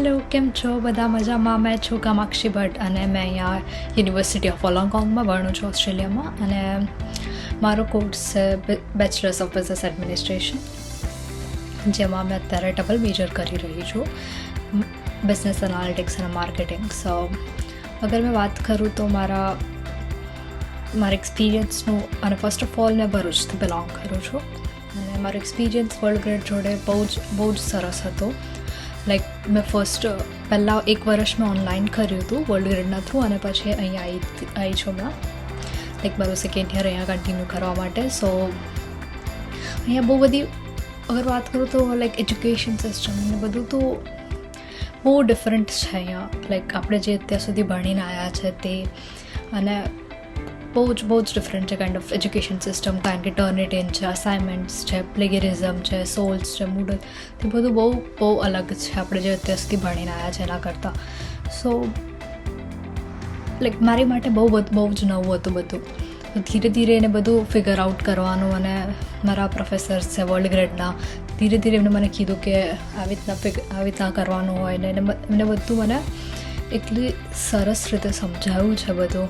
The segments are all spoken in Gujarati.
હેલો, કેમ છો બધા? મજામાં. મેં છું કામાક્ષી ભટ્ટ અને મેં અહીંયા યુનિવર્સિટી ઓફ વોલોંગોંગમાં ભણું છું, ઓસ્ટ્રેલિયામાં. અને મારો કોર્સ છે બેચલર્સ ઓફ બિઝનેસ એડમિનિસ્ટ્રેશન, જેમાં મેં અત્યારે ડબલ મેજર કરી રહી છું, બિઝનેસ એનાલિટિક્સ અને માર્કેટિંગ. સો અગર મેં વાત કરું તો મારા એક્સપિરિયન્સનું, અને ફર્સ્ટ ઓફ ઓલ મેં ભરૂચથી બિલોંગ કરું છું, અને મારો એક્સપિરિયન્સ વર્લ્ડ ગ્રેડ જોડે બહુ જ સરસ હતો. લાઈક મેં પહેલાં 1 વર્ષ મેં ઓનલાઈન કર્યું હતું વર્લ્ડ ગ્રેડના થ્રુ, અને પછી અહીંયા આવી છું હમણાં, લાઈક મારું સેકન્ડ યર અહીંયા કન્ટિન્યુ કરવા માટે. સો અહીંયા બહુ બધી, અગર વાત કરું તો લાઈક એજ્યુકેશન સિસ્ટમ ને બધું તો બહુ ડિફરન્ટ છે અહીંયા, લાઈક આપણે જે અત્યાર સુધી ભણીને આવ્યા છે તે, અને બહુ જ ડિફરન્ટ છે કાઇન્ડ ઓફ એજ્યુકેશન સિસ્ટમ. કારણ કે ટર્નિટિન છે, અસાઇનમેન્ટ્સ છે, પ્લેગરિઝમ છે, સોલ્સ છે, મૂડલ, તે બધું બહુ અલગ છે આપણે જે અત્યાર સુધી ભણીને આવ્યા છે એના કરતાં. સો લાઈક મારી માટે બહુ જ નવું હતું બધું. ધીરે ધીરે એને બધું ફિગર આઉટ કરવાનું, અને મારા પ્રોફેસર્સ છે વર્લ્ડ ગ્રેડના, ધીરે ધીરે એમને મને કીધું કે આવી રીતના કરવાનું હોય ને એમને બધું મને એટલી સરસ રીતે સમજાવ્યું છે બધું.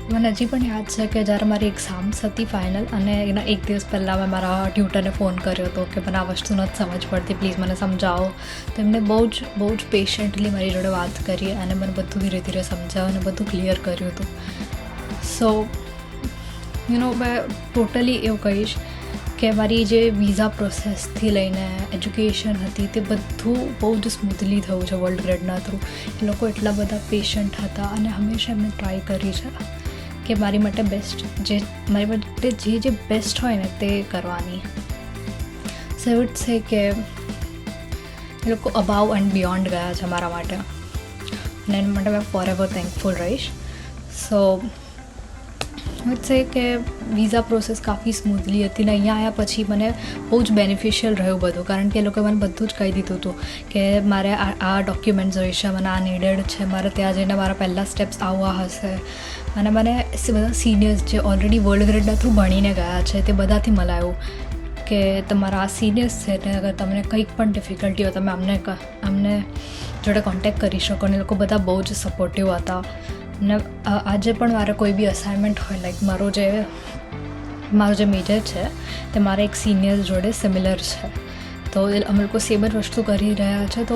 મને હજી પણ યાદ છે કે જ્યારે મારી એક્ઝામ્સ હતી ફાઇનલ, અને એના 1 દિવસ પહેલાં મેં મારા ટ્યુટરને ફોન કર્યો હતો કે મને આ વસ્તુ નથી સમજ પડતી, પ્લીઝ મને સમજાવો. તો એમને બહુ જ પેશન્ટલી મારી જોડે વાત કરી, અને મને બધું ધીરે ધીરે સમજાવ્યું અને બધું ક્લિયર કર્યું હતું. સો મેં ટોટલી એવું કહીશ કે મારી જે વિઝા પ્રોસેસથી લઈને એજ્યુકેશન હતી તે બધું બહુ જ સ્મૂથલી થયું છે વર્લ્ડ ગ્રેડના થ્રુ. એ લોકો એટલા બધા પેશન્ટ હતા, અને હંમેશા એમને ટ્રાય કરી છે કે મારી માટે જે બેસ્ટ હોય ને તે કરવાની. સો આઈ વુડ સે કે એ લોકો અબાવ એન્ડ બિયોન્ડ ગયા છે મારા માટે, અને એના માટે મેં ફોર એવર થેન્કફુલ રહીશ. સો આઈ વુડ સે કે વિઝા પ્રોસેસ કાફી સ્મૂથલી હતી, ને અહીંયા આવ્યા પછી મને બહુ જ બેનિફિશિયલ રહ્યું બધું, કારણ કે એ લોકોએ મને બધું જ કહી દીધું હતું કે મારે આ ડોક્યુમેન્ટ્સ જોઈશે, મને આ નીડેડ છે, મારે ત્યાં જઈને મારા પહેલાં સ્ટેપ્સ આવવા હશે. અને મને બધા સિનિયર્સ જે ઓલરેડી વર્લ્ડ ગ્રેડના થ્રુ ભણીને ગયા છે તે બધાથી મલાયું કે તમારા આ સિનિયર્સ છે ને, અગર તમને કંઈક પણ ડિફિકલ્ટી હોય તમે અમને જોડે કોન્ટેક્ટ કરી શકો. ને એ લોકો બધા બહુ જ સપોર્ટિવ હતા. અને આજે પણ મારે કોઈ બી અસાઇનમેન્ટ હોય, લાઈક મારો જે મેજર છે તે મારા એક સિનિયર જોડે સિમિલર છે, તો અમે લોકો સેમ જ વસ્તુ કરી રહ્યા છે. તો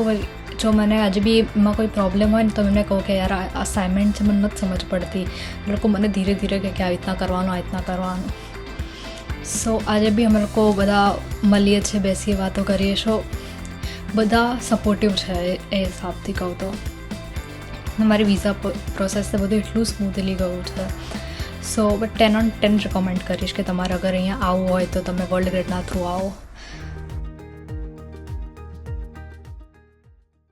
જો મને આજે બી એમાં કોઈ પ્રોબ્લેમ હોય ને તો એમને કહું કે યાર આ અસાઇનમેન્ટ છે, મને નથી સમજ પડતી, એ લોકો મને ધીરે ધીરે કહે કે આવી રીતના કરવાનું. સો આજે બી અમે લોકો બધા મળીએ છીએ, બેસીએ, વાતો કરીએ છો, બધા સપોર્ટિવ છે એ હિસાબથી કહું તો. મારી વિઝા પ્રોસેસ બધું એટલું સ્મૂથલી ગયું છે. સો 10 on 10 રિકમેન્ડ કરીશ કે તમારે અગર અહીંયા આવવું હોય તો તમે વર્લ્ડ ગ્રેડના થ્રુ આવો.